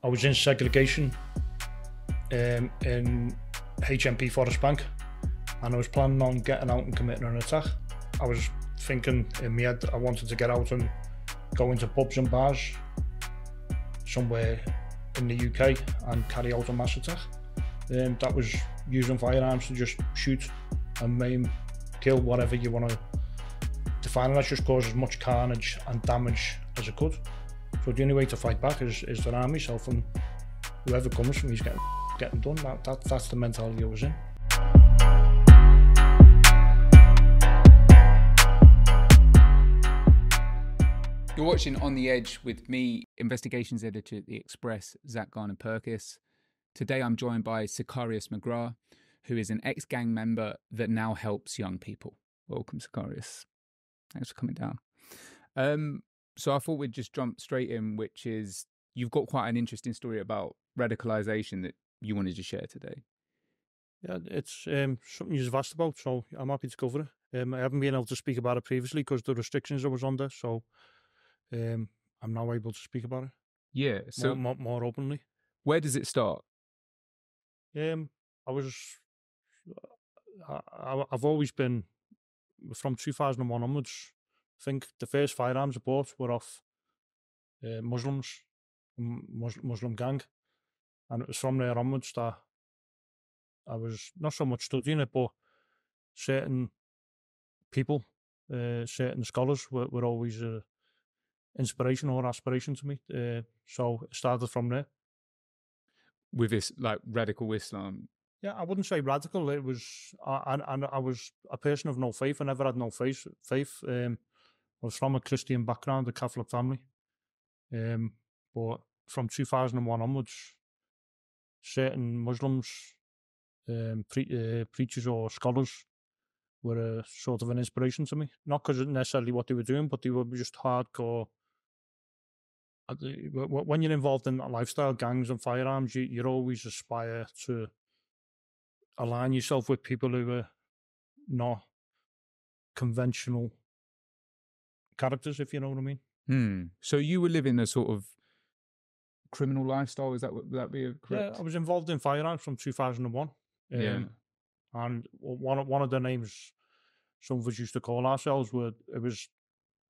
I was in segregation in HMP Forest Bank, and I was planning on getting out and committing an attack. I was thinking in my head I wanted to get out and go into pubs and bars somewhere in the UK and carry out a mass attack. That was using firearms to just shoot and maim, kill, whatever you want to define it as, just cause as much carnage and damage as it could. So the only way to fight back is to arm myself, and whoever comes from me's getting done. That's the mentality I was in. You're watching On the Edge with me, investigations editor at The Express, Zak Garner-Purkis. Today I'm joined by Sicarius McGrath, who is an ex-gang member that now helps young people. Welcome, Sicarius. Thanks for coming down. So I thought we'd just jump straight in, which is you've got quite an interesting story about radicalisation that you wanted to share today. Yeah, it's something you've asked about, so I'm happy to cover it. I haven't been able to speak about it previously because the restrictions I was under, so I'm now able to speak about it. Yeah, so more openly. Where does it start? I've always been, from 2001 onwards, I think the first firearms I bought were off Muslim gang, and it was from there onwards that I was not so much studying it, but certain people, certain scholars were always an inspiration or aspiration to me. So it started from there. With this, like, radical Islam? Yeah, I wouldn't say radical. It was, and I was a person of no faith. I never had no faith. I was from a Christian background, a Catholic family. But from 2001 onwards, certain Muslims, preachers or scholars were a sort of an inspiration to me. Not because necessarily what they were doing, but they were just hardcore. When you're involved in lifestyle, gangs and firearms, you always aspire to align yourself with people who are not conventional characters, if you know what I mean. So you were living a sort of criminal lifestyle, would that be correct? Yeah, I was involved in firearms from 2001. And one of the names some of us used to call ourselves it was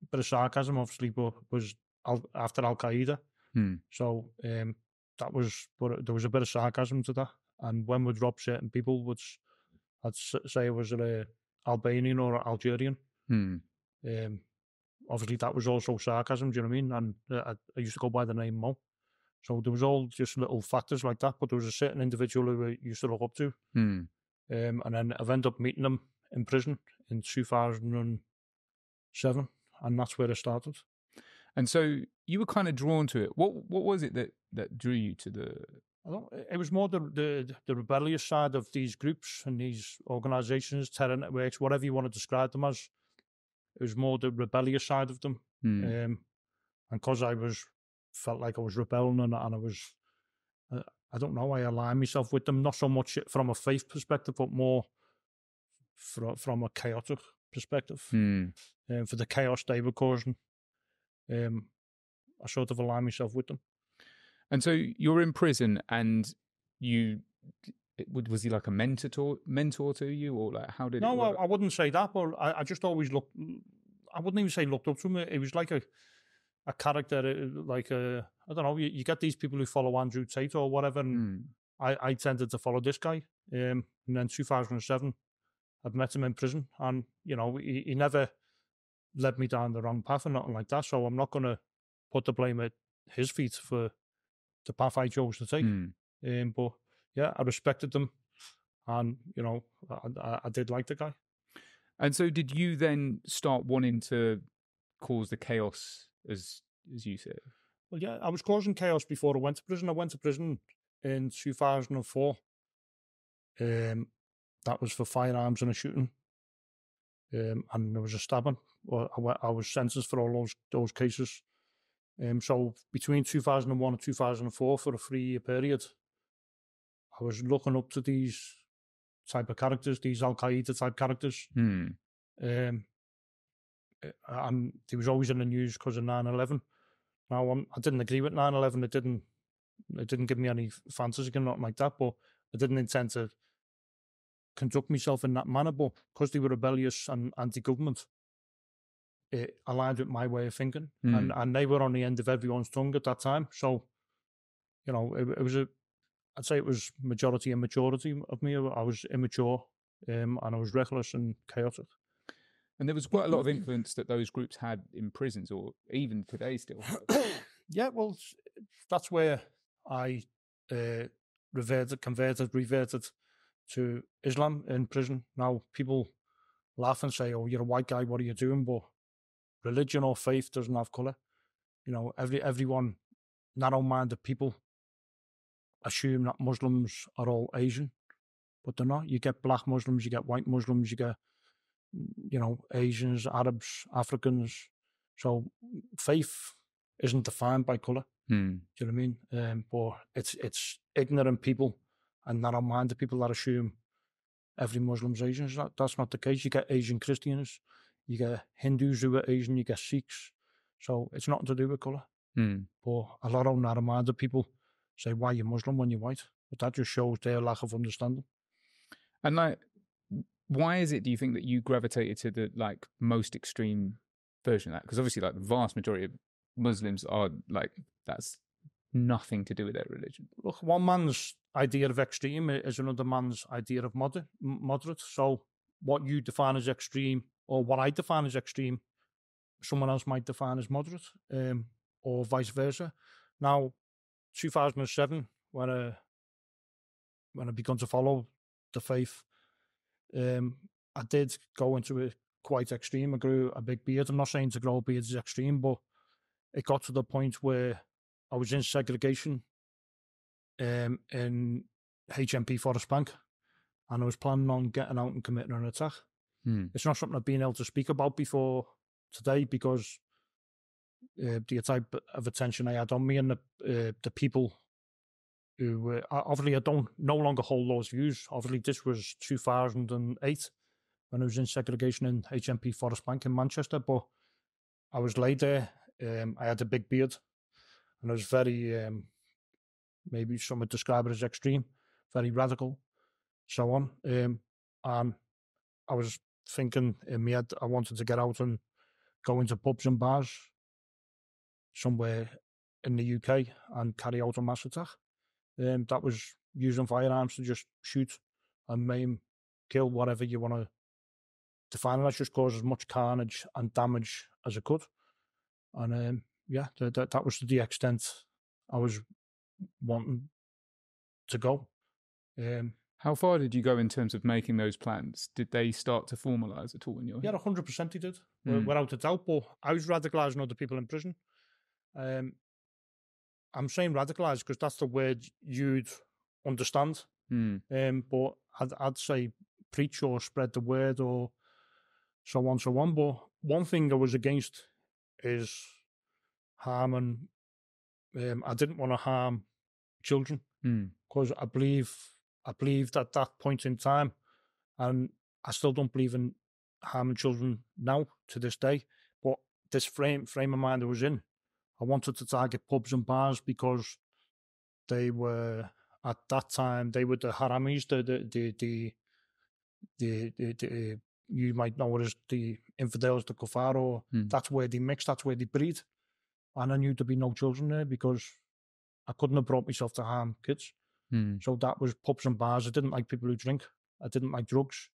a bit of sarcasm, obviously, but was after Al Qaeda. So that was, but there was a bit of sarcasm to that. And when we'd rob certain people, which I'd say it was Albanian or Algerian. Obviously, that was also sarcasm. Do you know what I mean? And I used to go by the name Mo. So there was all just little factors like that. But there was a certain individual who I used to look up to. And then I've ended up meeting him in prison in 2007, and that's where it started. And so you were kind of drawn to it. What was it that drew you to the? It was more the rebellious side of these groups and these organisations, terror networks, whatever you want to describe them as. It was more the rebellious side of them, and because I felt like I was rebelling, and I was, I don't know, I aligned myself with them, not so much from a faith perspective, but more from a chaotic perspective. For the chaos they were causing, I sort of aligned myself with them. And so you're in prison, and was he like a mentor to you, or like how did? No, I wouldn't say that, but I just always looked. I wouldn't even say looked up to him. It was like a character, like I don't know. You get these people who follow Andrew Tate or whatever, and I tended to follow this guy. And then 2007, I'd met him in prison, and you know he never led me down the wrong path or nothing like that. So I'm not going to put the blame at his feet for the path I chose to take. But yeah, I respected them, and you know I did like the guy. And so did you then start wanting to cause the chaos, as you said? Well, yeah, I was causing chaos before I went to prison. I went to prison in 2004. That was for firearms and a shooting. And there was a stabbing. Well, I was sentenced for all those cases. So between 2001 and 2004, for a 3-year period, I was looking up to these type of characters, these Al Qaeda type characters. And they was always in the news because of 9/11. Now, I didn't agree with 9/11. It didn't It didn't give me any fantasy or nothing like that, but I didn't intend to conduct myself in that manner. But because they were rebellious and anti-government, it aligned with my way of thinking, and they were on the end of everyone's tongue at that time. So, you know, it was I'd say it was majority immaturity of me. I was immature, and I was reckless and chaotic. And there was quite a lot of influence that those groups had in prisons, or even today still have. Yeah, well, that's where I reverted to Islam in prison. Now, people laugh and say, "Oh, you're a white guy, what are you doing?" But religion or faith doesn't have colour. You know, everyone, narrow-minded people assume that Muslims are all Asian, but they're not. You get black Muslims, you get white Muslims, you get, you know, Asians, Arabs, Africans. So faith isn't defined by colour. Do you know what I mean? But it's ignorant people and narrow-minded people that assume every Muslim's Asian. That's not the case. You get Asian Christians, you get Hindus who are Asian, you get Sikhs. So it's nothing to do with colour. But a lot of narrow-minded people say, "Why are you Muslim when you're white?" But that just shows their lack of understanding. And like, why is it, do you think, that you gravitated to the like most extreme version of that? Because obviously, like, the vast majority of Muslims are like, that's nothing to do with their religion. Look, one man's idea of extreme is another man's idea of moderate. So what you define as extreme, or what I define as extreme, someone else might define as moderate, or vice versa. Now, 2007, when I began to follow the faith, I did go into it quite extreme. I grew a big beard. I'm not saying to grow a beard is extreme, but it got to the point where I was in segregation in HMP Forest Bank, and I was planning on getting out and committing an attack. It's not something I've been able to speak about before today, because the type of attention I had on me, and the people who obviously I don't no longer hold those views. Obviously, this was 2008 when I was in segregation in HMP Forest Bank in Manchester, but I was laid there. I had a big beard, and I was very, maybe some would describe it as extreme, very radical, so on. And I was thinking in my head, I wanted to get out and go into pubs and bars somewhere in the UK and carry out a mass attack. That was using firearms to just shoot and maim, kill, whatever you want to define it as, just cause as much carnage and damage as it could. And yeah, that was to the extent I was wanting to go. How far did you go in terms of making those plans? Did they start to formalise at all in your head? Yeah, 100% they did, without a doubt. But I was radicalising other people in prison. I'm saying radicalised because that's the word you'd understand. But I'd say preach or spread the word or so on. But one thing I was against is harming. I didn't want to harm children, because I believed at that point in time, and I still don't believe in harming children now to this day. But this frame of mind I was in, I wanted to target pubs and bars because they were, at that time, they were the haramis, the you might know it as the infidels, the kuffar, or that's where they mix, that's where they breed. And I knew there'd be no children there because I couldn't have brought myself to harm kids. So that was pubs and bars. I didn't like people who drink. I didn't like drugs.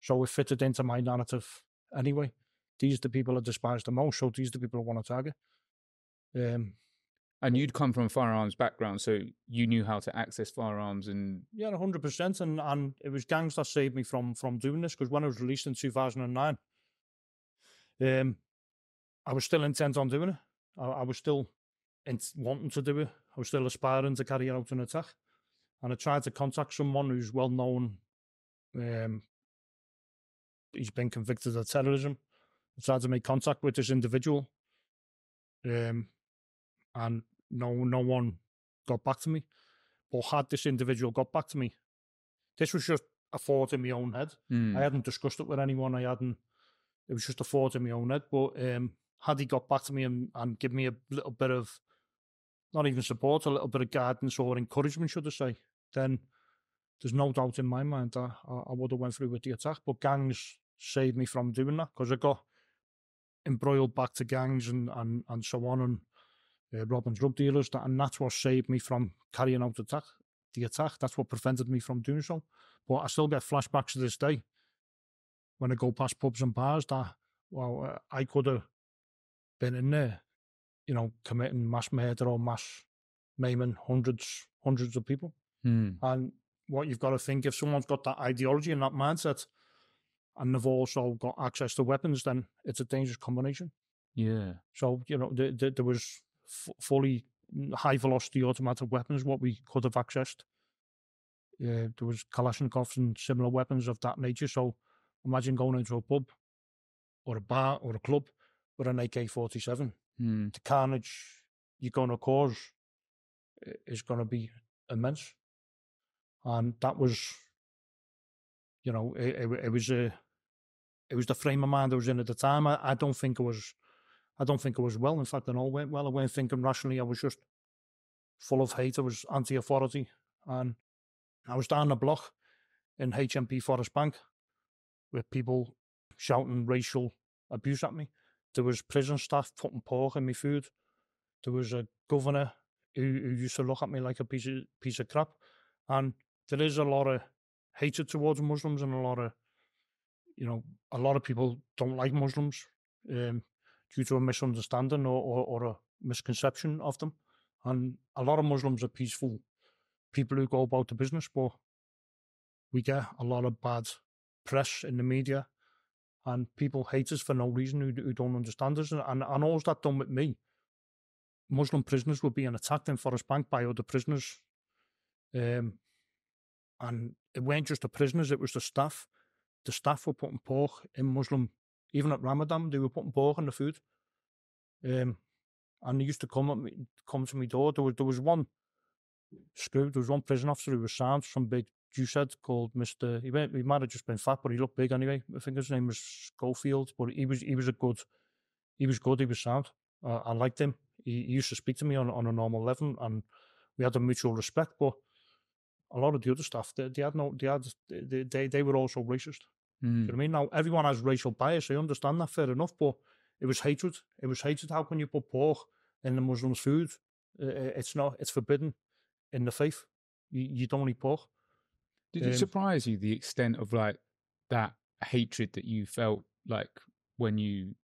So it fitted into my narrative anyway. These are the people I despise the most, so these are the people I want to target. And you'd come from a firearms background, so you knew how to access firearms and... Yeah, 100%. And it was gangs that saved me from doing this, because when I was released in 2009, I was still intent on doing it. I was still wanting to do it. I was still aspiring to carry out an attack. And I tried to contact someone who's well known. He's been convicted of terrorism. I tried to make contact with this individual. And no one got back to me. But had this individual got back to me, this was just a thought in my own head. I hadn't discussed it with anyone. It was just a thought in my own head. But had he got back to me and given me a little bit of not even support, a little bit of guidance or encouragement, should I say, then there's no doubt in my mind that I would have went through with the attack. But gangs saved me from doing that, because I got embroiled back to gangs and so on, and robbing drug dealers, and that's what saved me from carrying out the attack. That's what prevented me from doing so. But I still get flashbacks to this day when I go past pubs and bars that, well, I could have been in there, committing mass murder or mass maiming hundreds of people. And what you've got to think, if someone's got that ideology and that mindset, and they've also got access to weapons, then it's a dangerous combination. Yeah. So, there was fully high-velocity automatic weapons, what we could have accessed. There was Kalashnikovs and similar weapons of that nature. So imagine going into a pub or a bar or a club with an AK-47. The carnage you're going to cause is going to be immense. And that was, it was the frame of mind I was in at the time. I don't think it was well. In fact, it all went well. I wasn't thinking rationally. I was just full of hate. I was anti-authority. And I was down the block in HMP Forest Bank with people shouting racial abuse at me. There was prison staff putting pork in my food. There was a governor who used to look at me like a piece of crap. And there is a lot of hatred towards Muslims, and a lot of people don't like Muslims due to a misunderstanding or a misconception of them. And a lot of Muslims are peaceful people who go about the business, but we get a lot of bad press in the media, and people hate us for no reason who don't understand us. And all's that done with me. Muslim prisoners were being attacked in Forest Bank by other prisoners. And it weren't just the prisoners, it was the staff. The staff were putting pork in Muslim, even at Ramadan, they were putting pork in the food. And they used to come to my door. There was one prison officer who was sound, some big Jew called Mr. He might have just been fat, but he looked big anyway. I think his name was Schofield, but he was good. He was sound. I liked him. He used to speak to me on a normal level, and we had a mutual respect. But a lot of the other staff, they were also racist. Do you know what I mean? Now, everyone has racial bias. I understand that, fair enough, but it was hatred. It was hatred. How can you put pork in the Muslims' food? It's forbidden in the faith. You don't eat pork. Did it surprise you, the extent of like that hatred that you felt like when we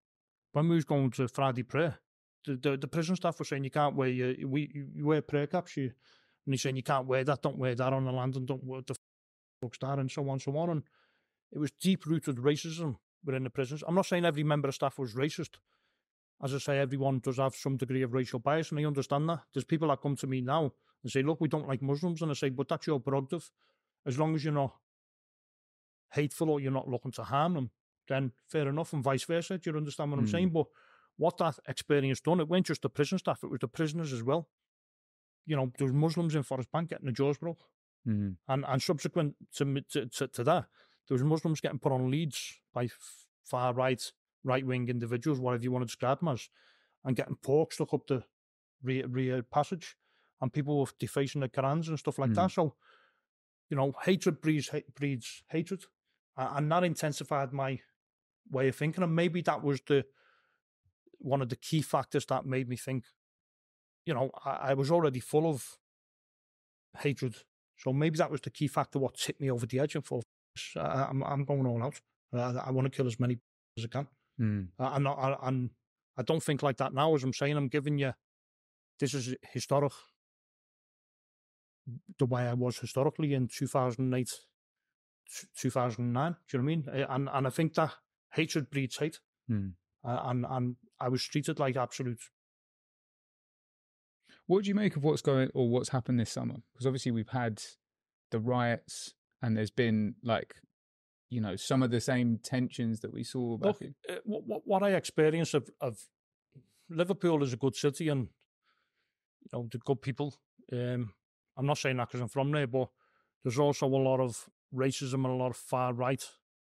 was going to Friday prayer? The prison staff were saying you can't wear you wear prayer caps, and he's saying you can't wear that, don't wear that on the land, and don't wear the fuck's that, and so on. And it was deep-rooted racism within the prisons. I'm not saying every member of staff was racist. As I say, everyone does have some degree of racial bias, and I understand that. There's people that come to me now and say, look, we don't like Muslims, and I say, but that's your prerogative. As long as you're not hateful or you're not looking to harm them, then fair enough, and vice versa. Do you understand what I'm saying? But what that experience done, it wasn't just the prison staff, it was the prisoners as well. There was Muslims in Forest Bank getting their jaws broke. And subsequent to that, there was Muslims getting put on leads by far right-wing individuals, whatever you want to describe them as, and getting pork stuck up the rear passage, and people were defacing their Qurans and stuff like that. So, hatred breeds hatred, and that intensified my way of thinking. And maybe that was one of the key factors that made me think, I was already full of hatred. So maybe that was the key factor what tipped me over the edge and thought, I'm going all out. I want to kill as many as I can. And I don't think like that now. As I'm saying, I'm giving you, this is historic, the way I was historically in 2008, 2009. Do you know what I mean? And I think that hatred breeds hate. And I was treated like absolute. What do you make of what's happened this summer? Because obviously we've had the riots, and there's been some of the same tensions that we saw back in. What I experienced of Liverpool is a good city, and the good people. I'm not saying that because I'm from there, but there's also a lot of racism and a lot of far right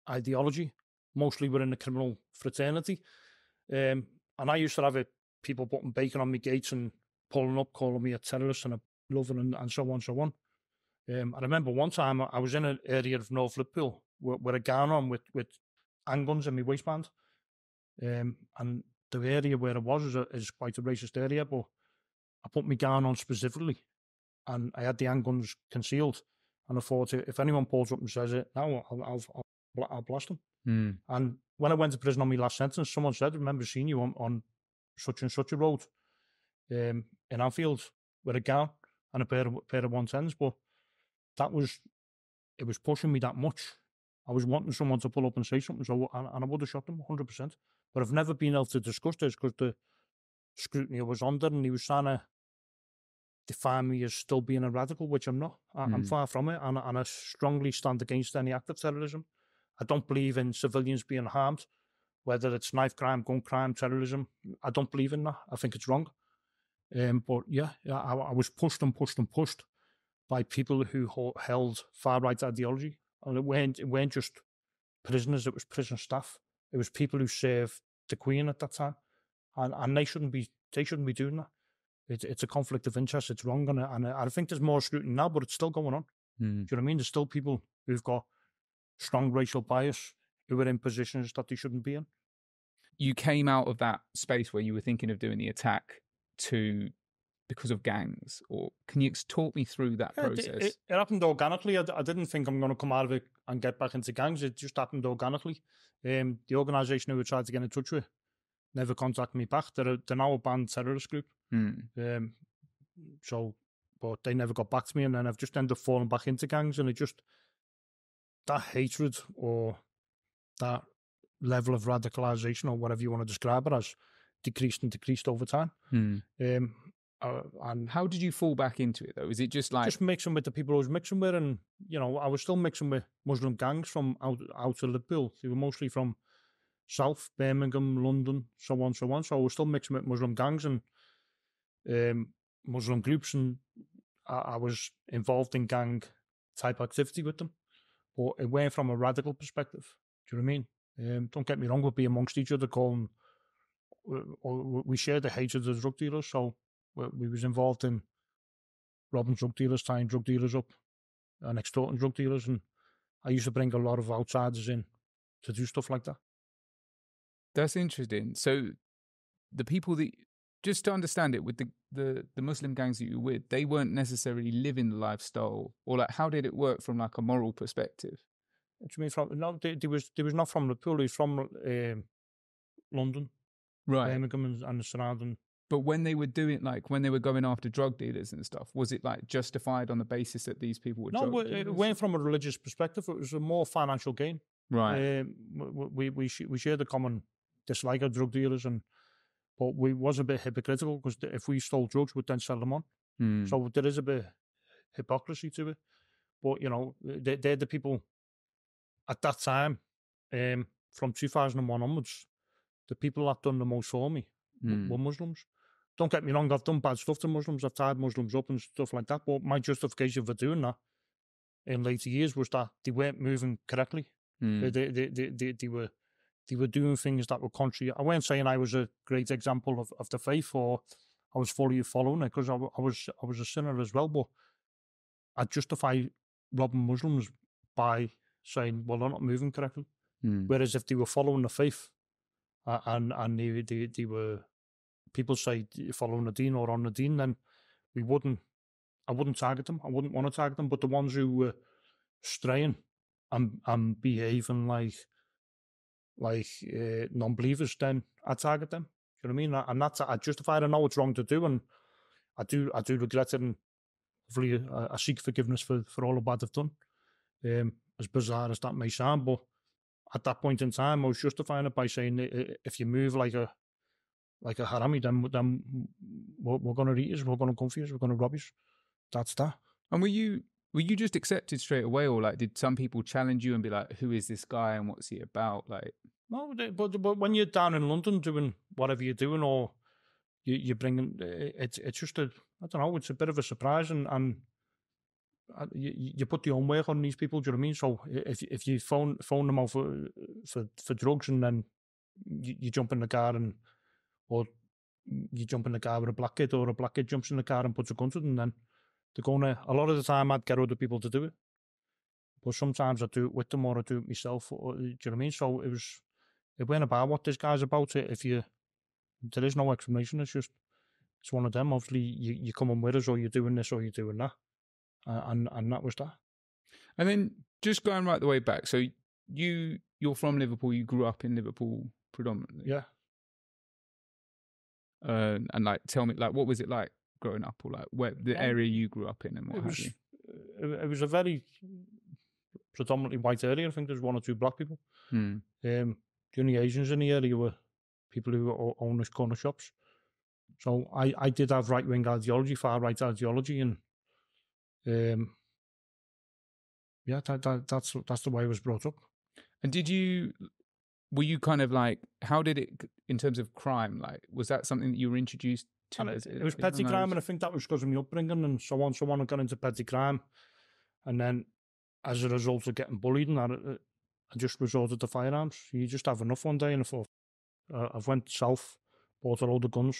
ideology, mostly within the criminal fraternity. And I used to have people putting bacon on my gates and pulling up, calling me a terrorist and a lover and so on, so on. I remember one time I was in an area of North Liverpool with a gown on with handguns in my waistband. And the area where I was is quite a racist area, but I put my gown on specifically and I had the handguns concealed. And I thought, if anyone pulls up and says it now, I'll blast them. And when I went to prison on my last sentence, someone said, I remember seeing you on such and such a road in Anfield with a gown and a pair of 110s, but it was pushing me that much. I was wanting someone to pull up and say something, so and I would have shot them 100%. But I've never been able to discuss this because the scrutiny I was under, and he was trying to define me as still being a radical, which I'm not. I'm far from it, and I strongly stand against any act of terrorism. I don't believe in civilians being harmed, whether it's knife crime, gun crime, terrorism. I don't believe in that. I think it's wrong. But yeah, I was pushed by people who held far-right ideology. And it weren't just prisoners, it was prison staff. It was people who served the Queen at that time. And they shouldn't be doing that. It's a conflict of interest, it's wrong. And I think there's more scrutiny now, but it's still going on. Do you know what I mean? There's still people who've got strong racial bias who are in positions that they shouldn't be in. You came out of that space where you were thinking of doing the attack because of gangs, or can you talk me through that process? It happened organically. I didn't think I'm going to come out of it and get back into gangs. It just happened organically. The organisation who I tried to get in touch with never contacted me back. They're now a banned terrorist group. But they never got back to me, and then I've just ended up falling back into gangs, and it just, that hatred or that level of radicalisation or whatever you want to describe it as decreased over time. And how did you fall back into it though? Is it just mixing with the people I was mixing with, and I was still mixing with Muslim gangs from out of Liverpool. They were mostly from South, Birmingham, London, so on. So I was still mixing with Muslim gangs and Muslim groups, and I was involved in gang type activity with them. But it went from a radical perspective. Do you know what I mean? Don't get me wrong, we'd be amongst each other calling, we shared the hatred of drug dealers, so we was involved in robbing drug dealers, tying drug dealers up and extorting drug dealers, and I used to bring a lot of outsiders in to do stuff like that. That's interesting. So the people that, just to understand it, with the Muslim gangs that you were with, they weren't necessarily living the lifestyle, or how did it work from a moral perspective? What do you mean from? No, they was not from Liverpool. They was from London, right? Birmingham and the surrounding. But when they were doing, when they were going after drug dealers and stuff, was it justified on the basis that these people were drug dealers? No, it went from a religious perspective. It was a more financial gain. Right. We shared a common dislike of drug dealers, but we was a bit hypocritical because if we stole drugs, we'd then sell them on. So there is a bit of hypocrisy to it. But they're the people at that time, from 2001 onwards, the people that done the most for me were Muslims. Don't get me wrong, I've done bad stuff to Muslims, I've tied Muslims up and stuff like that, but my justification for doing that in later years was that they weren't moving correctly. They were doing things that were contrary. I weren't saying I was a great example of the faith, or I was fully following it, because I was a sinner as well, but I justify robbing Muslims by saying, well, they're not moving correctly. Whereas if they were following the faith, and they were, people say following the deen or on the deen, then I wouldn't target them. I wouldn't want to target them. But the ones who were straying and behaving like non-believers, then I target them. Do you know what I mean? And that's, I justify it. I know it's wrong to do, and I do regret it, and hopefully I seek forgiveness for all the bad I've done. As bizarre as that may sound, but at that point in time, I was justifying it by saying, if you move like a harami, then we're going to eat you, we're going to come for you, we're going to rob you. That's that. And were you just accepted straight away, or did some people challenge you and be like, who is this guy and what's he about? No, but when you're down in London doing whatever you're doing, or you bring in, it's just I don't know, it's a bit of a surprise, and you put your own work on these people. Do you know what I mean? So if you phone them out for drugs, and then you jump in the car or you jump in the car with a black kid, or a black kid jumps in the car and puts a gun to them, then they're going to, a lot of the time I'd get other people to do it. But sometimes I do it with them, or I do it myself, or, do you know what I mean? So it went about what this guy's about. It there is no explanation. It's one of them. Obviously, you come on with us, or you're doing this, or you're doing that, and that was that. And then just going right the way back. So you're from Liverpool. You grew up in Liverpool predominantly. Yeah. And like, tell me, like, what was it like growing up, or like where the area you grew up in, and what have you? It was a very predominantly white area. I think there's one or two black people. The only Asians in the area were people who own corner shops. So I did have right-wing ideology, far-right ideology, and yeah, that's the way I was brought up. And were you kind of like, how did it, in terms of crime, like, was that something that you were introduced to? And it was petty crime, and I think that was because of my upbringing and so on. So on, I got into petty crime, and then as a result of getting bullied and that, I just resorted to firearms. You just have enough one day, and I thought, I've went south, bought a load of guns,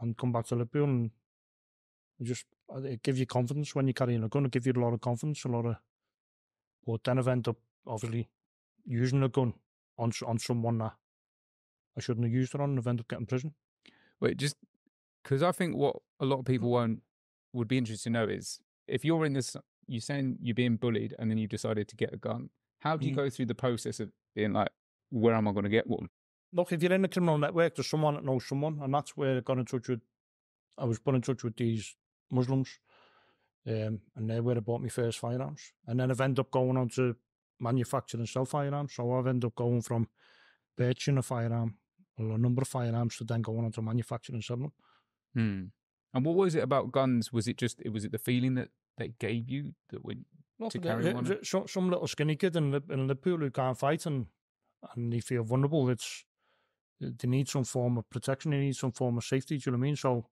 and come back to Liverpool, and it gives you confidence when you're carrying a gun. It gives you a lot of confidence, but then I've ended up obviously using a gun on someone that I shouldn't have used it on, and I've ended up getting prison. Wait, just because I think what a lot of people would be interested to know is, if you're in this, you're saying you're being bullied, and then you decided to get a gun. How do you go through the process of being like, where am I going to get one? Look, if you're in a criminal network, there's someone that knows someone, and that's where I was put in touch with these Muslims, and they're where I bought my first firearms. And then I've ended up going on to manufacture and sell firearms. So I've ended up going from purchasing a firearm, or a number of firearms, to then going on to manufacture and sell them. And what was it about guns? Was it the feeling that they gave you that when to carry one? Some little skinny kid in Liverpool who can't fight and they feel vulnerable. They need some form of protection. They need some form of safety. Do you know what I mean? So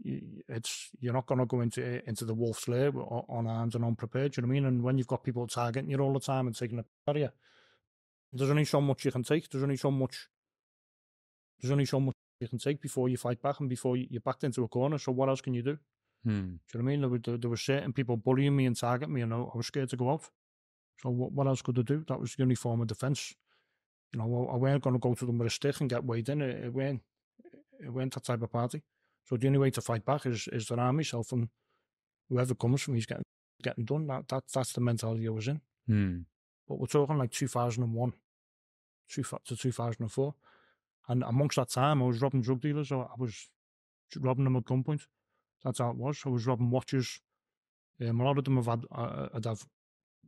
you're not going to go into the wolf's lair unarmed and unprepared. Do you know what I mean? And when you've got people targeting you all the time and taking a area, there's only so much you can take. There's only so much you can take before you fight back and before you're backed into a corner. So what else can you do? Do you know what I mean? There were certain people bullying me and targeting me, and I was scared to go out. So what else could I do? That was the only form of defence. You know, I weren't going to go to them with a stick and get weighed in. It weren't that type of party. So the only way to fight back is to arm myself, and whoever comes from me is getting done. That's the mentality I was in. But we're talking like 2001 to 2004. And amongst that time, I was robbing drug dealers. So I was robbing them at gunpoint. That's how it was. I was robbing watches. A lot of them I'd have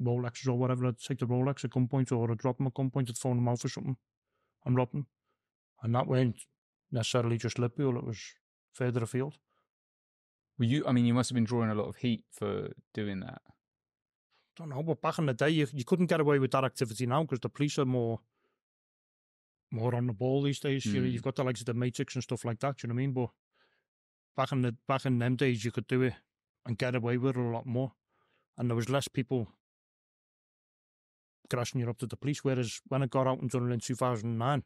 Rolexes or whatever. I'd take the Rolex at gunpoint, or I'd drop them at gunpoint, I'd phone them out for something and rob them. And that weren't necessarily just Liverpool, it was further afield. You must have been drawing a lot of heat for doing that. I don't know, but back in the day, you couldn't get away with that activity now because the police are more on the ball these days. You know, you've got the likes of the Matrix and stuff like that. You know what I mean? But back in them days, you could do it and get away with it a lot more, and there was less people crashing you up to the police. Whereas when I got out and done it in 2009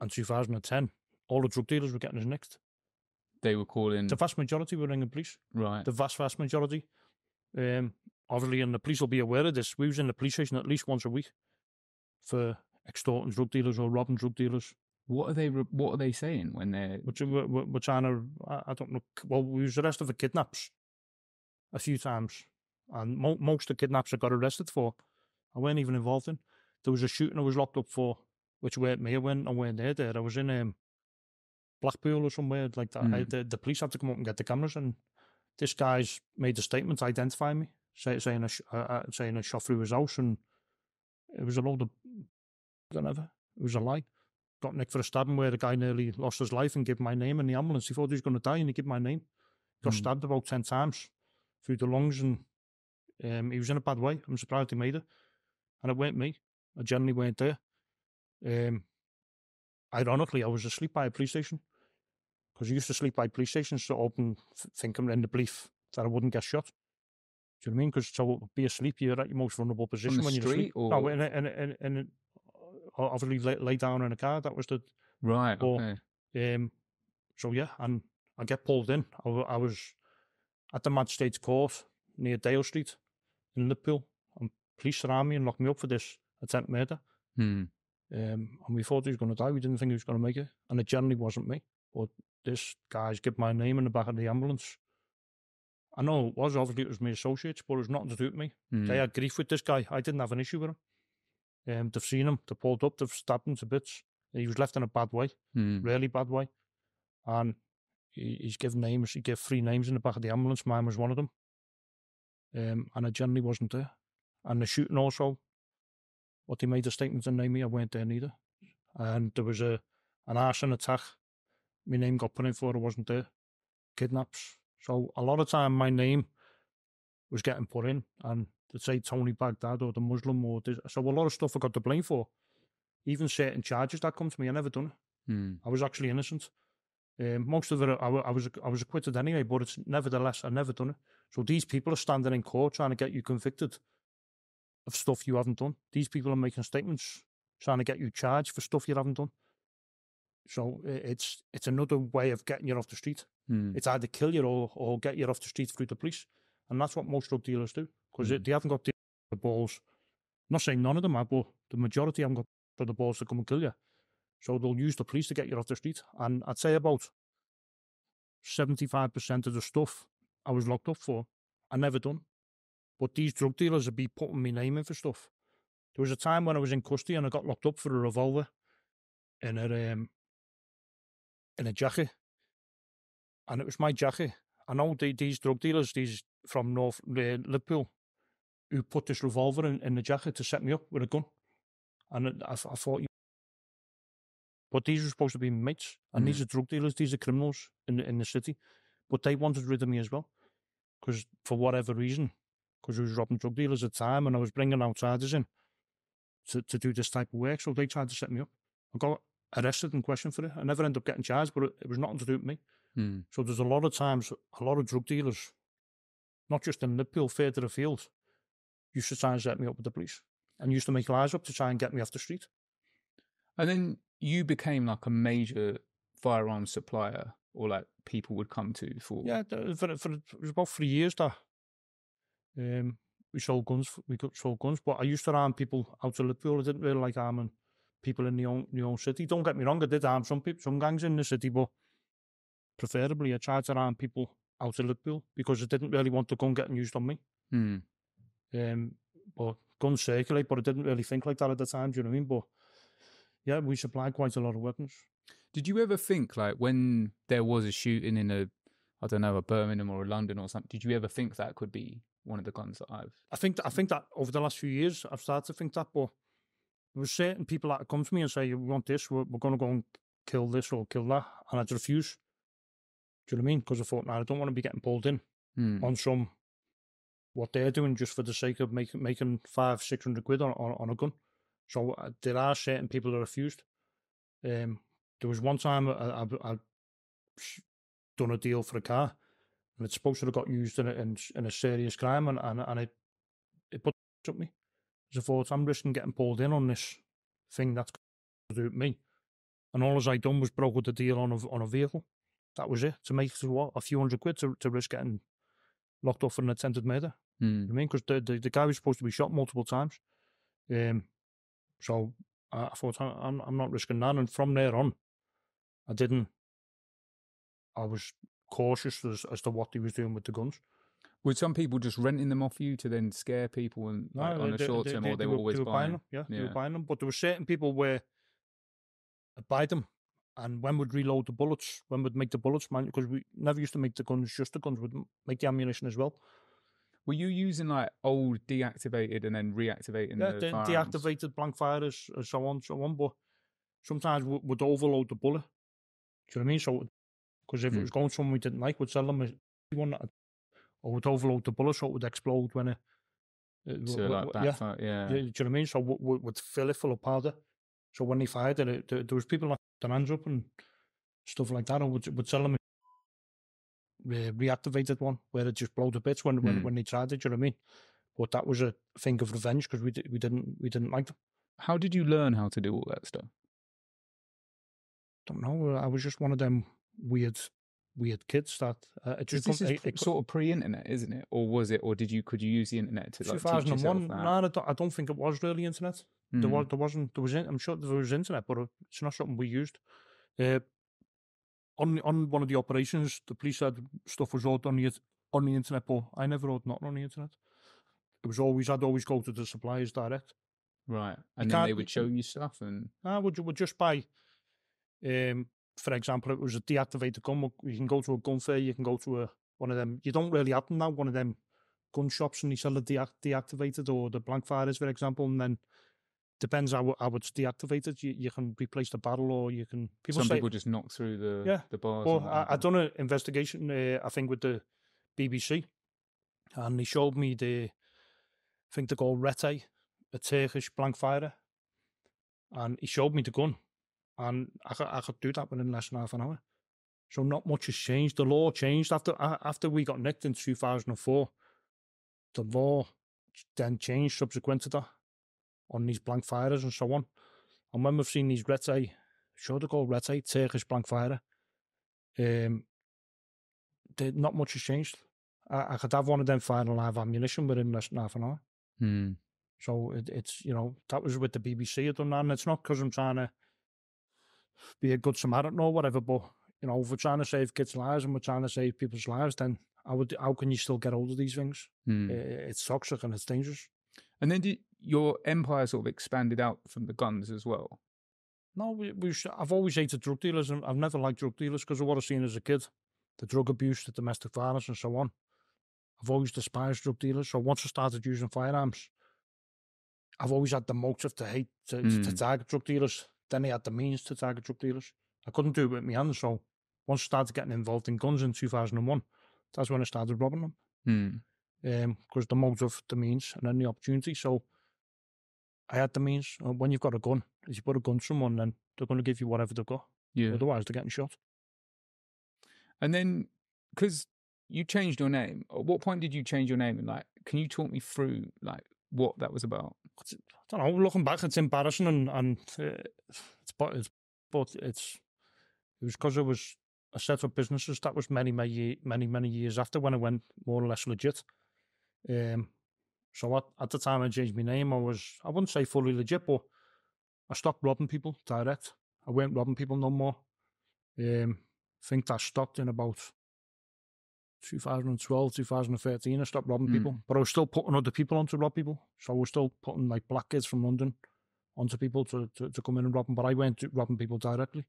and 2010, all the drug dealers were getting us nicked. They were calling. The vast majority were ringing police. Right. The vast majority. Obviously, and the police will be aware of this. We was in the police station at least once a week for extorting drug dealers or robbing drug dealers. What are they saying when they're? We're trying to. I don't know. Well, we was arrested for kidnaps a few times, and most of the kidnaps I got arrested for, I weren't even involved in. There was a shooting I was locked up for, which weren't me. I weren't there. I was in Blackpool or somewhere like that. The police had to come up and get the cameras, and this guy's made a statement identifying me, saying I shot through his house, and it was a load of whatever. It was a lie. Got nicked for a stabbing where the guy nearly lost his life and gave my name in the ambulance. He thought he was going to die, and he gave my name. Got stabbed about 10 times through the lungs, and he was in a bad way. I'm surprised he made it. And it weren't me. I generally weren't there. Ironically, I was asleep by a police station, because I used to sleep by police stations so open, thinking in the belief that I wouldn't get shot. Do you know what I mean? Because to be asleep, you're at your most vulnerable position when you're asleep. Or? No, obviously lay down in a car. That was the right. Okay. So yeah, and I get pulled in. I was at the Magistrates Court near Dale Street in Liverpool, and police surround me and lock me up for this attempt murder. And we thought he was going to die. We didn't think he was going to make it, and it generally wasn't me. But this guy's given my name in the back of the ambulance. I know it was obviously it was my associates, but it was nothing to do with me. They had grief with this guy. I didn't have an issue with him. They've seen him. They pulled up. They've stabbed him to bits. He was left in a bad way, really bad way, and he's given names. He gave 3 names in the back of the ambulance. Mine was one of them. And I generally wasn't there. And the shooting also, what they made a statement to name me, I weren't there neither. And there was an arson attack. My name got put in for, I wasn't there. Kidnaps. So a lot of time my name was getting put in, and they'd say Tony Baghdad or the Muslim or this. So a lot of stuff I got to blame for. Even certain charges that come to me, I never done it. I was actually innocent. Most of it, I was acquitted anyway, but it's nevertheless, I never done it. So these people are standing in court trying to get you convicted of stuff you haven't done. These people are making statements trying to get you charged for stuff you haven't done. So it's another way of getting you off the street. It's either kill you or get you off the street through the police. And that's what most drug dealers do, because they haven't got the balls. I'm not saying none of them have, but the majority haven't got the balls to come and kill you. So they'll use the police to get you off the street. And I'd say about 75% of the stuff I was locked up for, I never done. But these drug dealers would be putting my name in for stuff. There was a time when I was in custody and I got locked up for a revolver in a jacket. And it was my jacket. I know these drug dealers, these from North Liverpool, who put this revolver in the jacket to set me up with a gun. And I thought, but these were supposed to be mates. And these are drug dealers, these are criminals in the city. But they wanted rid of me as well. Because for whatever reason, because I was robbing drug dealers at the time and I was bringing outsiders in to do this type of work. So they tried to set me up. I got arrested and questioned for it. I never ended up getting charged, but it was nothing to do with me. So there's a lot of times, a lot of drug dealers, not just in Liverpool, further afield, used to try and set me up with the police and used to make lies up to try and get me off the street. And then you became like a major firearms supplier, or like people would come to for... Yeah, it was about 3 years that we sold guns, but I used to arm people out of Liverpool. I didn't really like arming people in the own city. Don't get me wrong, I did arm some gangs in the city, but preferably I tried to arm people out of Liverpool because I didn't really want the gun getting used on me. But guns circulate, but I didn't really think like that at the time, do you know what I mean? But yeah, we supplied quite a lot of weapons. Did you ever think, like, when there was a shooting in a Birmingham or a London or something, did you ever think that could be one of the guns that I think that over the last few years, I've started to think that, but there were certain people that would come to me and say, we want this, we're going to go and kill this or kill that, and I'd refuse. Do you know what I mean? Because I thought, I don't want to be getting pulled in on what they're doing just for the sake of making £500-600 quid on a gun. So there are certain people that refused. There was one time I done a deal for a car, and it's supposed to have got used in a serious crime, and it put up me. So I thought, I'm risking getting pulled in on this thing that's got to do with me. And all as I done was broke the deal on a vehicle. That was it, to make a few £100 to risk getting locked up for an attempted murder. You know what I mean? Because the guy was supposed to be shot multiple times. So I thought, I'm not risking that. And from there on, I was cautious as to what he was doing with the guns. Were some people just renting them off you to then scare people and on a short term, or they were always buying them? Yeah, they were buying them. But there were certain people where I'd buy them, and when we'd reload the bullets, when we'd make the bullets, because we never used to make the guns, just the guns, we'd make the ammunition as well. Were you using like old deactivated and then reactivating the firearms? Deactivated blank fires and so on. But sometimes we'd overload the bullet. Do you know what I mean? So, because if it was going somewhere we didn't like, we'd sell them one that, or we'd overload the bullet so it would explode when it. So like backfire, yeah. Do you know what I mean? So we'd fill it full of powder. So when they fired it, there was people like their hands up and stuff like that, and would sell them reactivated one where it just blew to bits when they tried it. Do you know what I mean? But that was a thing of revenge because we didn't like them. How did you learn how to do all that stuff? don't know. I was just one of them weird kids that This is sort of pre-internet, isn't it? Or was it? Or could you use the internet to like teach yourself 2001. that? No, I don't think it was really internet. There wasn't. I'm sure there was internet, but it's not something we used. On one of the operations, the police said stuff was ordered on the internet, but I never ordered nothing on the internet. It was always I'd always go to the suppliers direct. Right, and then they would show you stuff, and would just buy. For example, it was a deactivated gun. You can go to a gun fair. You can go to one of them. You don't really have them now. One of them gun shops, and they sell the deactivated or the blank fires, for example, and then. Depends how it's deactivated. You can replace the barrel, or you can. People just knock through the bars. Well, I done an investigation. I think with the BBC, and they showed me I think they're called Rete, a Turkish blank firer, and he showed me the gun, and I could do that within less than half an hour. So not much has changed. The law changed after we got nicked in 2004. The law then changed subsequent to that. On these blank firers and so on. And when we've seen these Rete, sure they're called Rete, Turkish blank firer, not much has changed. I could have one of them firing live ammunition within less than half an hour. So it's, that was with the BBC I've done that, and it's not because I'm trying to be a good Samaritan or whatever, but, if we're trying to save kids' lives and we're trying to save people's lives, then how can you still get hold of these things? It's toxic and it's dangerous. And then your empire sort of expanded out from the guns as well? No, I've always hated drug dealers, and I've never liked drug dealers because of what I've seen as a kid. The drug abuse, the domestic violence and so on. I've always despised drug dealers. So once I started using firearms, I've always had the motive to hate, to target drug dealers. Then I had the means to target drug dealers. I couldn't do it with my hands, so once I started getting involved in guns in 2001, that's when I started robbing them. Because the motive, the means, and then the opportunity. So I had the means. When you've got a gun, if you put a gun to someone, then they're going to give you whatever they've got. Yeah. Otherwise, they're getting shot. And then, because you changed your name, at what point did you change your name? And can you talk me through what that was about? I don't know. Looking back, it's embarrassing, and it was because it was a set of businesses that was many years after when I went more or less legit. So at the time I changed my name, I wouldn't say fully legit, but I stopped robbing people direct. I weren't robbing people no more. I think that stopped in about 2012, 2013. I stopped robbing people, but I was still putting other people on to rob people. So I was still putting black kids from London onto people to come in and rob them, but I weren't robbing people directly.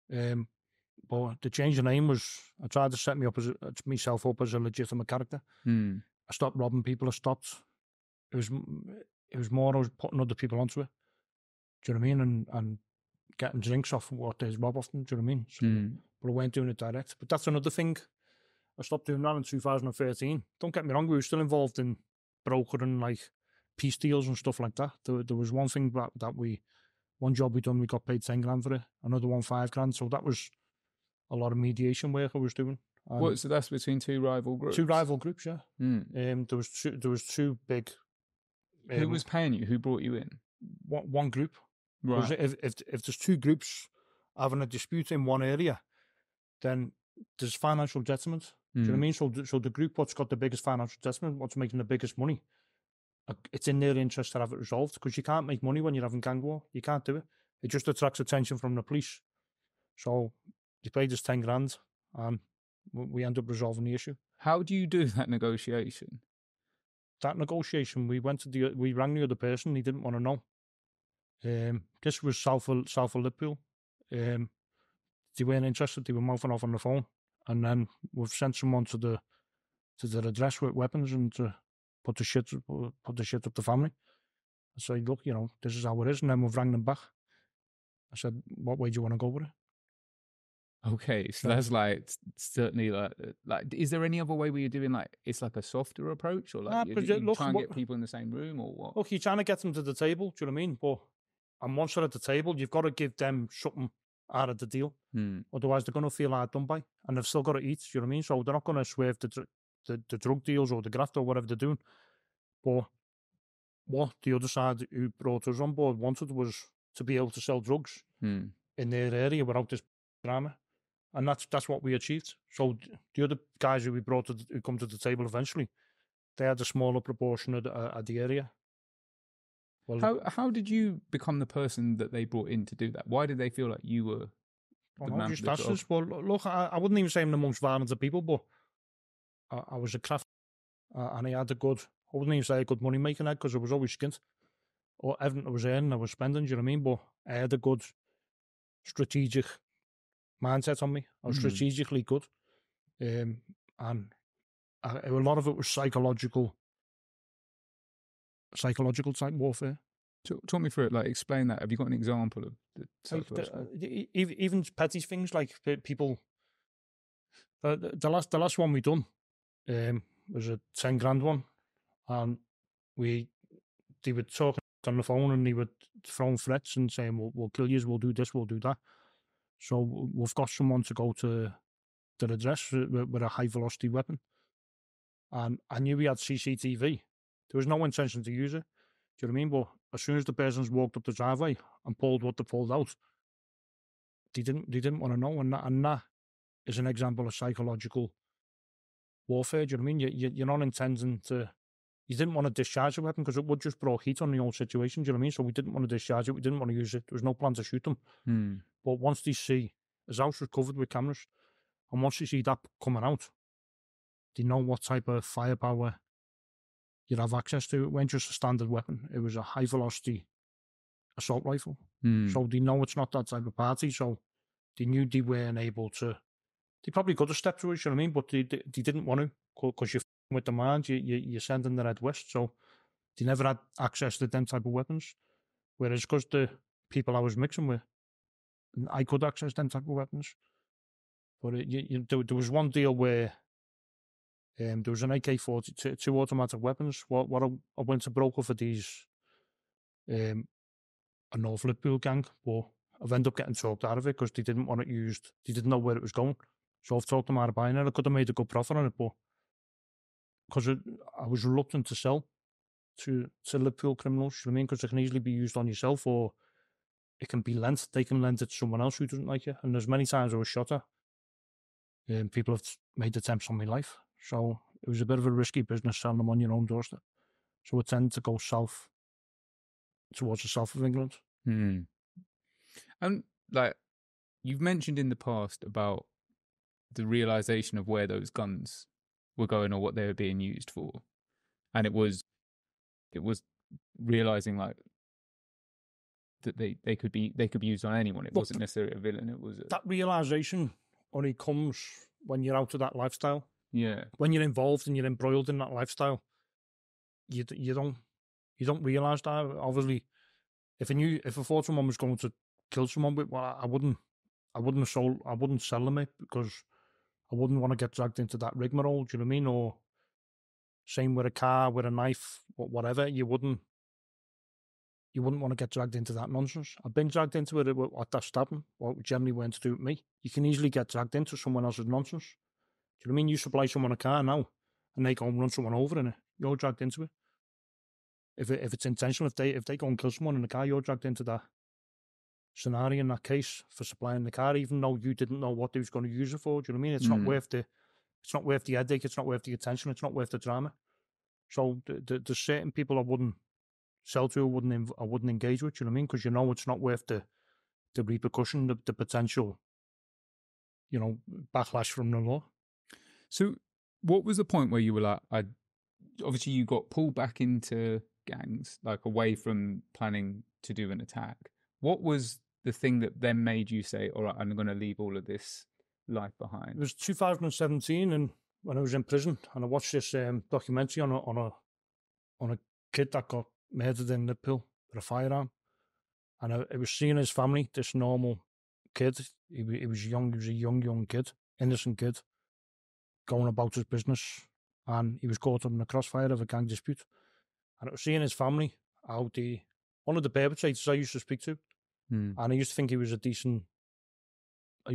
But the change of name was, I tried to set myself up as a legitimate character. I stopped robbing people. It was more I was putting other people onto it. Do you know what I mean? And getting drinks off what they rob off them. Do you know what I mean? So, but I weren't doing it direct. But that's another thing. I stopped doing that in 2013. Don't get me wrong, we were still involved in brokering peace deals and stuff like that. There was one thing one job we done, we got paid 10 grand for it. Another one, 5 grand. So that was a lot of mediation work I was doing. So that's between two rival groups? Two rival groups, yeah. There was two big. Who was paying you? Who brought you in? One group. Right. If there's two groups having a dispute in one area, then there's financial detriment. Do you know what I mean? So the group what's got the biggest financial detriment, what's making the biggest money, it's in their interest to have it resolved, because you can't make money when you're having gang war. You can't do it. It just attracts attention from the police. So they paid us 10 grand and we end up resolving the issue. How do you do that negotiation? That negotiation, we rang the other person. He didn't want to know. This was south of Liverpool. They weren't interested. They were mouthing off on the phone, and then we've sent someone to their address with weapons and to put the shit up the family. I said, look, this is how it is, and then we've rang them back. I said, what way do you want to go with it? Okay, so that's certainly is there any other way where you're doing it's a softer approach, or you try and get people in the same room, or what? Look, you're trying to get them to the table, do you know what I mean? But once they're at the table, you've got to give them something out of the deal. Otherwise they're going to feel hard done by, and they've still got to eat, do you know what I mean? So they're not going to swerve the drug deals or the graft or whatever they're doing. But what the other side who brought us on board wanted was to be able to sell drugs in their area without this drama. And that's what we achieved. So the other guys who we brought who come to the table eventually, they had a smaller proportion of the area. Well, how did you become the person that they brought in to do that? Why did they feel like you were the man just for the job? Well, look, I wouldn't even say I'm the most violent of people, but I was a craft, and I had a good, I wouldn't even say a good money making head because I was always skint. Or everything I was earning, I was spending, do you know what I mean? But I had a good strategic mindset on me. I was strategically good. And a lot of it was psychological type warfare. Talk me through it. Like, explain that. Have you got an example of the psychological? Even petty things like people. The last one we done was a 10 grand one, and they were talking on the phone and they were throwing threats and saying, "We'll kill you. We'll do this. We'll do that." So we've got someone to go to the address with a high velocity weapon, and I knew we had CCTV. There was no intention to use it. Do you know what I mean? But as soon as the persons walked up the driveway and pulled what they pulled out, they didn't want to know, and that is an example of psychological warfare. Do you know what I mean? You're not intending to. You didn't want to discharge the weapon because it would just blow heat on the whole situation. Do you know what I mean? So we didn't want to discharge it. We didn't want to use it. There was no plan to shoot them. But once they see his house was covered with cameras, and once they see that coming out, they know what type of firepower you'd have access to. It wasn't just a standard weapon. It was a high velocity assault rifle. So they know it's not that type of party. So they knew they weren't able to. They probably could have stepped through it, you know what I mean? But they didn't want to because you're with the mind, you're sending the Red West. So they never had access to them type of weapons. Whereas because the people I was mixing with, I could access them type of weapons. But there was one deal where there was an AK-40, two automatic weapons. What I went to broker for these, a North Liverpool gang, but I've ended up getting talked out of it because they didn't want it used. They didn't know where it was going. So I've talked them out of buying it. I could have made a good profit on it, but because I was reluctant to sell to Liverpool criminals, you know what I mean? Because it can easily be used on yourself, or it can be lent. They can lend it to someone else who doesn't like you. And there's many times I was shot at. People have made attempts on my life. So it was a bit of a risky business selling them on your own doorstep. So it tended to go south, towards the south of England. And like, you've mentioned in the past about the realization of where those guns were going or what they were being used for, and it was realizing like that they could be used on anyone. It wasn't necessarily a villain. It was that realization only comes when you're out of that lifestyle. Yeah, when you're involved and you're embroiled in that lifestyle, you don't realize that. Obviously, if I thought someone was going to kill someone, I wouldn't sell them it because I wouldn't want to get dragged into that rigmarole. Do you know what I mean? Or same with a car, with a knife, whatever. You wouldn't want to get dragged into that nonsense. I've been dragged into it at that stabbing, what generally went to do with me. You can easily get dragged into someone else's nonsense. Do you know what I mean? You supply someone a car now, and they go and run someone over in it. You're dragged into it. If it's intentional, if they go and kill someone in the car, you're dragged into that scenario in that case for supplying the car, even though you didn't know what they was going to use it for. Do you know what I mean? It's not worth the headache. It's not worth the attention. It's not worth the drama. So there's certain people I wouldn't sell to, I wouldn't engage with. You know what I mean? Because you know it's not worth the repercussion, the potential, backlash from the law. So, what was the point where you were like, obviously you got pulled back into gangs, like away from planning to do an attack. What was the thing that then made you say, all right, I'm going to leave all of this life behind? It was 2017, and when I was in prison, and I watched this documentary on a kid that got murdered in Liverpool with a firearm, and I was seeing his family, this normal kid. He was young. He was a young kid, innocent kid, going about his business, and he was caught up in the crossfire of a gang dispute. And I was seeing his family, how one of the perpetrators I used to speak to, and I used to think he was decent. I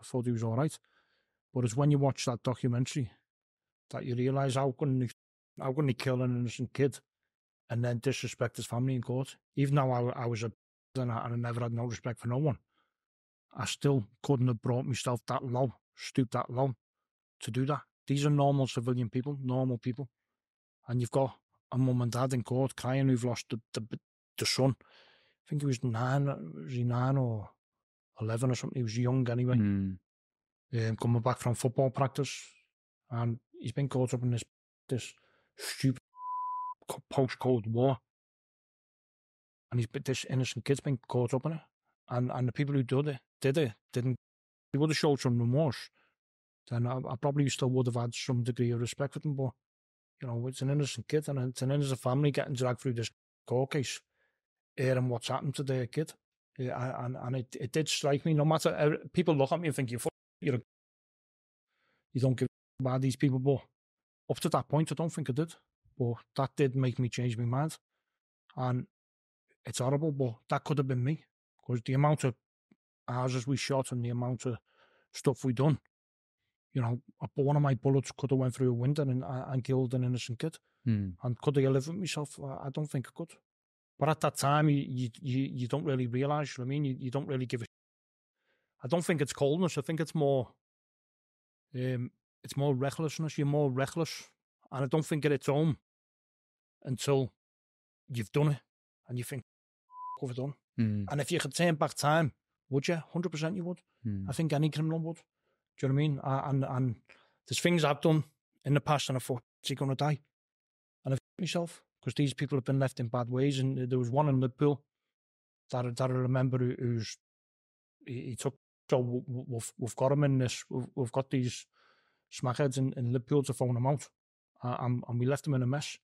thought he was all right. But it's when you watch that documentary that you realise how can he kill an innocent kid and then disrespect his family in court. Even though I was and I never had no respect for no one. I still couldn't have brought myself that low, stooped that low to do that. These are normal civilian people, normal people. And you've got a mum and dad in court crying who've lost the son. I think he was 9, was he 9 or 11 or something? He was young anyway. Coming back from football practice. And he's been caught up in this stupid post-Cold War. And this innocent kid's been caught up in it. And the people who did it, didn't. They would have showed some remorse. Then I probably still would have had some degree of respect for them. But, you know, it's an innocent kid and it's an innocent family getting dragged through this court case, hearing what's happened to their kid. Yeah, and it did strike me. No matter, people look at me and think you don't give a about these people, but up to that point, I don't think I did. But that did make me change my mind. And it's horrible, but that could have been me. Because the amount of houses we shot and the amount of stuff we done, you know, one of my bullets could have went through a window and killed an innocent kid. And could I live with myself? I don't think I could. But at that time, you don't really realise, you know what I mean? You don't really give a... I don't think it's coldness. I think it's more recklessness. You're more reckless. And I don't think it hits home until you've done it and you think, what have I done? And if you could turn back time, would you? 100% you would. I think any criminal would. Do you know what I mean? And there's things I've done in the past and I thought, is he going to die? And I've myself, because these people have been left in bad ways. And there was one in Liverpool that I remember he took, so we've got him in this, we've got these smackheads in Liverpool to phone him out. And we left him in a mess.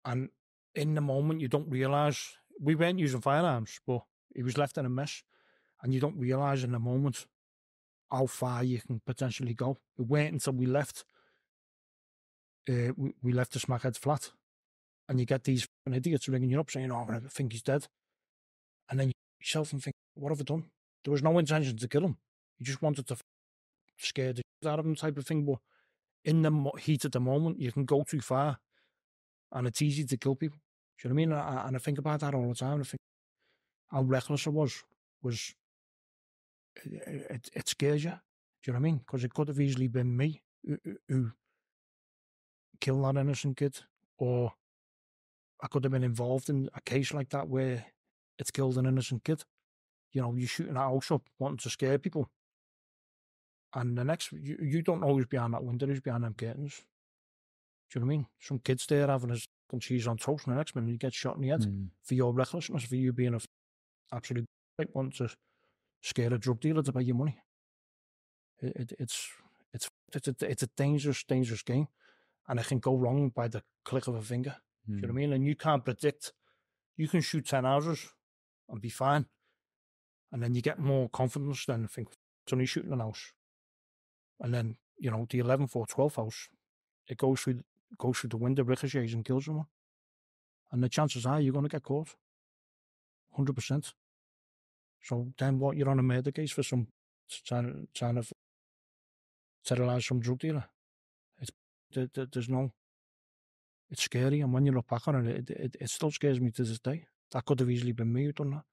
And in the moment, you don't realise, we weren't using firearms, but he was left in a mess. And you don't realise in the moment how far you can potentially go. It weren't until we left, we left the smackheads flat. And you get these idiots ringing you up saying, oh, I think he's dead. And then you yourself and think, what have I done? There was no intention to kill him. You just wanted to scare the shit out of him type of thing. But in the heat of the moment, you can go too far. And it's easy to kill people. Do you know what I mean? And I think about that all the time. I think how reckless I was it scares you. Do you know what I mean? Because it could have easily been me who killed that innocent kid, or I could have been involved in a case like that where it's killed an innocent kid. You know, you're shooting a house up, wanting to scare people. And the next, you don't know who's behind that window, who's behind them curtains. Do you know what I mean? Some kid's there having his cheese on toast, and the next minute you get shot in the head for your recklessness, for you being an absolute want to scare a drug dealer to pay your money. It's a dangerous game, and it can go wrong by the click of a finger. Do you know what I mean? And you can't predict. You can shoot 10 houses and be fine, and then you get more confidence. Then think it's only shooting an house, and then you know the 11th or 12th house, it goes through the window, ricochets, and kills someone. And the chances are you're going to get caught, 100%. So then what? You're on a murder case for some trying to terrorise some drug dealer. There's no. It's scary, and when you look back on it, it still scares me to this day. That could have easily been me who done that.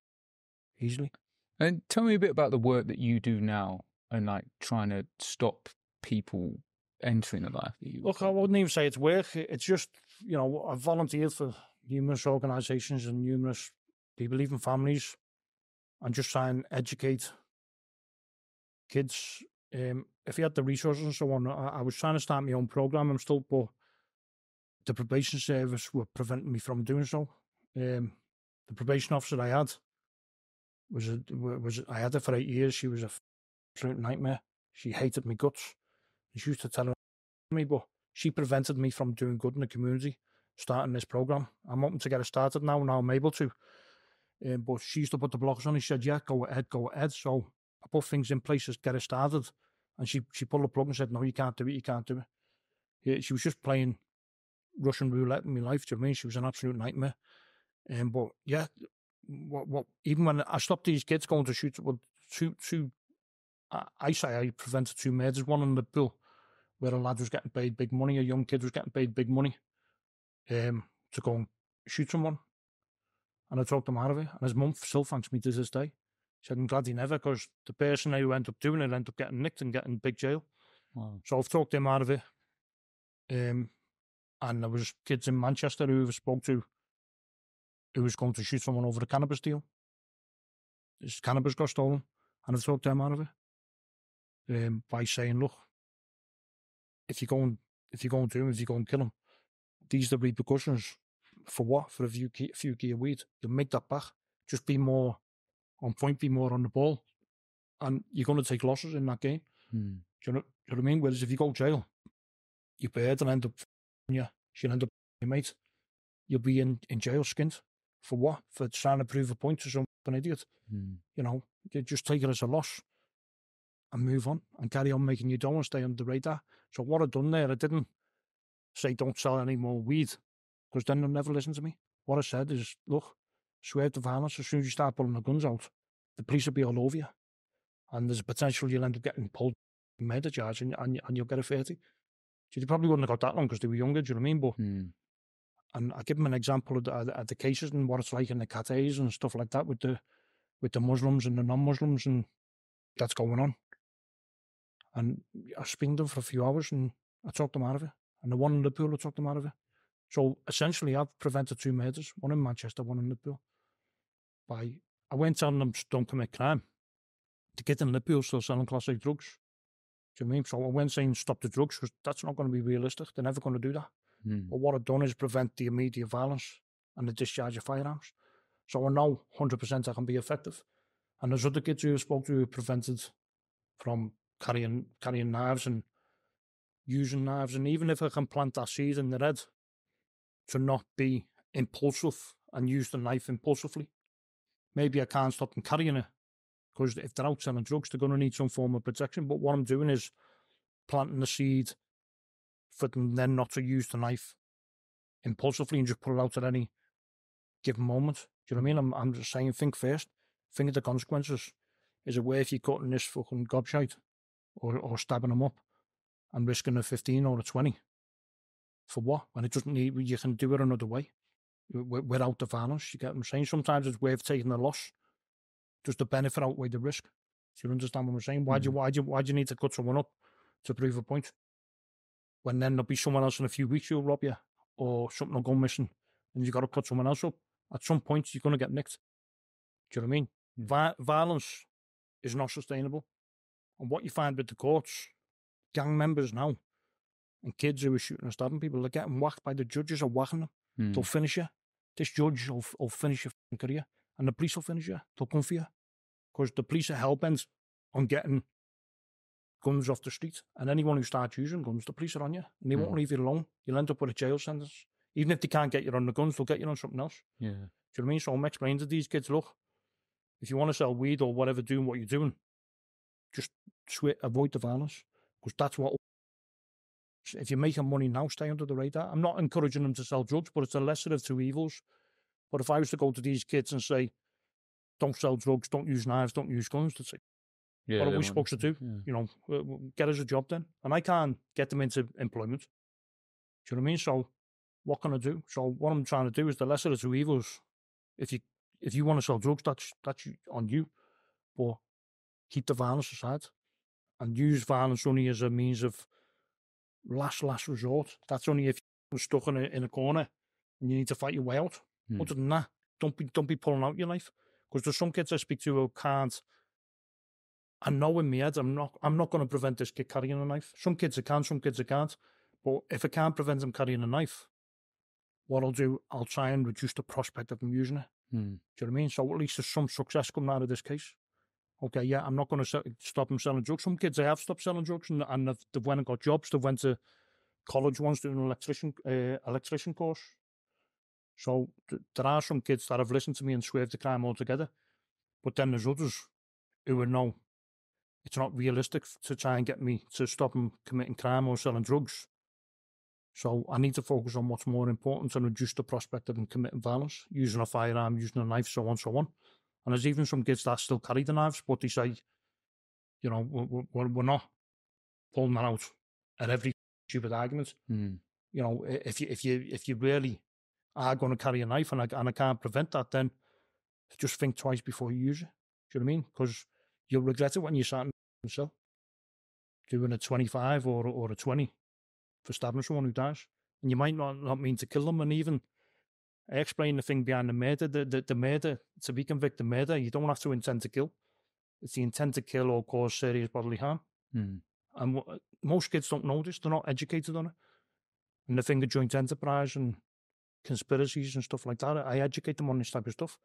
Easily. And tell me a bit about the work that you do now, and like trying to stop people entering the life that you. Look, I wouldn't even say it's work. It's just, you know, I've volunteered for numerous organisations and numerous people, even families, and just try and educate kids. If you had the resources and so on, I was trying to start my own programme. I'm still, but the probation service were preventing me from doing so. The probation officer I had I had her for 8 years. She was a absolute nightmare. She hated me guts. She used to tell me, but she prevented me from doing good in the community, starting this programme. I'm hoping to get it started now I'm able to. But she used to put the blockers on. She said, yeah, go ahead. So I put things in place to get it started. And she pulled the plug and said, no, you can't do it. Yeah, she was just playing Russian roulette in my life. Do you know what I mean? She was an absolute nightmare. But yeah, even when I stopped these kids going to shoot, I say I prevented 2 murders. One in the pool where a lad was getting paid big money, a young kid was getting paid big money to go and shoot someone. And I talked him out of it. And his mum still thanks me to this day. He said, I'm glad he never, because the person who ended up doing it ended up getting nicked and getting big jail. Wow. So I've talked him out of it. And there was kids in Manchester who I spoke to who was going to shoot someone over a cannabis deal. His cannabis got stolen, and I've talked him out of it by saying, look, if you go and do him, if you go and kill him, these are the repercussions. For what? For a few key of weed. You'll make that back. Just be more on point, be more on the ball. And you're going to take losses in that game. Hmm. Do you know what I mean? Whereas if you go jail, your bird will end up she'll end up your mate. You'll be in jail skint. For what? For trying to prove a point to some idiot. Hmm. You know, you just take it as a loss and move on and carry on making your dough and stay under the radar. So what I've done there, I didn't say don't sell any more weed, because then they'll never listen to me. What I said is, look, swerve the violence. As soon as you start pulling the guns out, the police will be all over you. And there's a potential you'll end up getting pulled murder charge and you'll get a 30. So they probably wouldn't have got that long because they were younger, do you know what I mean? But and I give them an example of the cases and what it's like in the cates and stuff like that with the Muslims and the non-Muslims, and that's going on. And I speak to them for a few hours and I talked them out of it. And the one in Liverpool, I talked them out of it. So essentially, I've prevented 2 murders, one in Manchester, one in Liverpool. I went telling them don't commit crime. The kid in Liverpool still selling Class A drugs. Do you know what I mean? So I went saying stop the drugs, because that's not going to be realistic. They're never going to do that. But what I've done is prevent the immediate violence and the discharge of firearms. So I know 100% I can be effective. And there's other kids who I spoke to who prevented from carrying knives and using knives. And even if I can plant that seed in their head to not be impulsive and use the knife impulsively, maybe I can't stop them carrying it, because if they're out selling drugs, they're going to need some form of protection. But what I'm doing is planting the seed for them then not to use the knife impulsively and just pull it out at any given moment. Do you know what I mean? I'm just saying, think first. Think of the consequences. Is it worth you cutting this fucking gobshite or stabbing him up and risking a 15 or a 20? For what? When it doesn't need, you can do it another way without the violence. You get what I'm saying? Sometimes it's worth taking the loss. Does the benefit outweigh the risk? Do you understand what I'm saying? Why do you need to cut someone up to prove a point? When then there'll be someone else in a few weeks who'll rob you, or something will go missing, and you've got to cut someone else up. At some point, you're going to get nicked. Do you know what I mean? Violence is not sustainable. And what you find with the courts, gang members now, and kids who are shooting and stabbing people, they're getting whacked by the judges or whacking them. They'll finish you. This judge will finish your career, and the police will finish you. They'll come for you. Because the police are hell-bent on getting guns off the street, and anyone who starts using guns, the police are on you, and they won't leave you alone. You'll end up with a jail sentence. Even if they can't get you on the guns, they'll get you on something else. Yeah. Do you know what I mean? So I'm explaining to these kids, look, if you want to sell weed or whatever, doing what you're doing, just avoid the violence, because that's what. If you're making money now, stay under the radar. I'm not encouraging them to sell drugs, but it's a lesser of two evils. But if I was to go to these kids and say, don't sell drugs, don't use knives, don't use guns, they'd say, what are we supposed to do? Yeah. You know, get us a job then. And I can't get them into employment. Do you know what I mean? So what can I do? So what I'm trying to do is the lesser of two evils. If you want to sell drugs, that's on you. But keep the violence aside and use violence only as a means of last resort. That's only if you're stuck in a corner and you need to fight your way out. Other than that, don't be pulling out your knife. Because there's some kids I speak to who can't. I know in my head I'm not going to prevent this kid carrying a knife. Some kids I can, some kids I can't. But if I can't prevent them carrying a knife, what I'll do, I'll try and reduce the prospect of them using it. Do you know what I mean? So at least there's some success coming out of this case. Okay, yeah, I'm not going to stop them selling drugs. Some kids, they have stopped selling drugs and they've went and got jobs. They've went to college once doing an electrician course. So there are some kids that have listened to me and swerved the crime altogether. But then there's others who would know it's not realistic to try and get me to stop them committing crime or selling drugs. So I need to focus on what's more important and reduce the prospect of them committing violence, using a firearm, using a knife, so on, so on. And there's even some kids that still carry the knives, but they say, you know, we're not pulling that out at every stupid argument. You know, if you really are going to carry a knife and I can't prevent that, then just think twice before you use it. Do you know what I mean? Because you'll regret it when you're sat in cell doing a 25 or a 20 for stabbing someone who dies. And you might not mean to kill them. And even I explained the thing behind the murder, the murder, to be convicted murder, you don't have to intend to kill. It's the intent to kill or cause serious bodily harm. Mm. And most kids don't know this. They're not educated on it. And the thing of joint enterprise and conspiracies and stuff like that, I educate them on this type of stuff.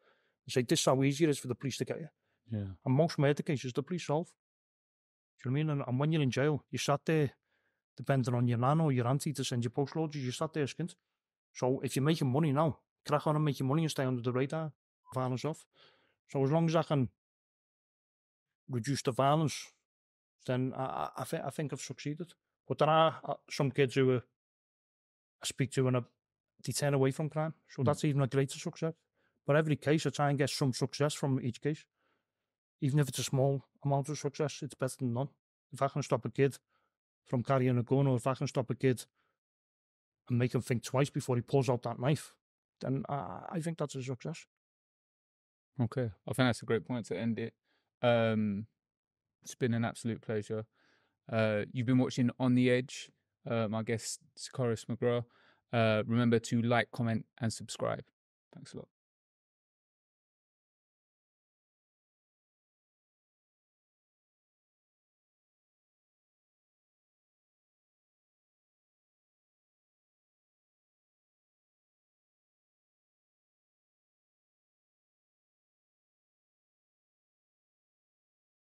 I say, this is how easy it is for the police to get you. Yeah. And most murder cases, the police solve. Do you know what I mean? And when you're in jail, you sat there, depending on your nan or your auntie to send you postloads, you sat there skint. So if you're making money now, crack on and make your money and stay under the radar, violence off. So as long as I can reduce the violence, then I think I've succeeded. But there are some kids who I speak to and they turn away from crime. So that's even a greater success. But every case, I try and get some success from each case. Even if it's a small amount of success, it's better than none. If I can stop a kid from carrying a gun, or if I can stop a kid and make him think twice before he pulls out that knife, then I think that's a success. Okay. I think that's a great point to end it. It's been an absolute pleasure. You've been watching On the Edge. My guest, Sicarius McGrath. Remember to like, comment, and subscribe. Thanks a lot.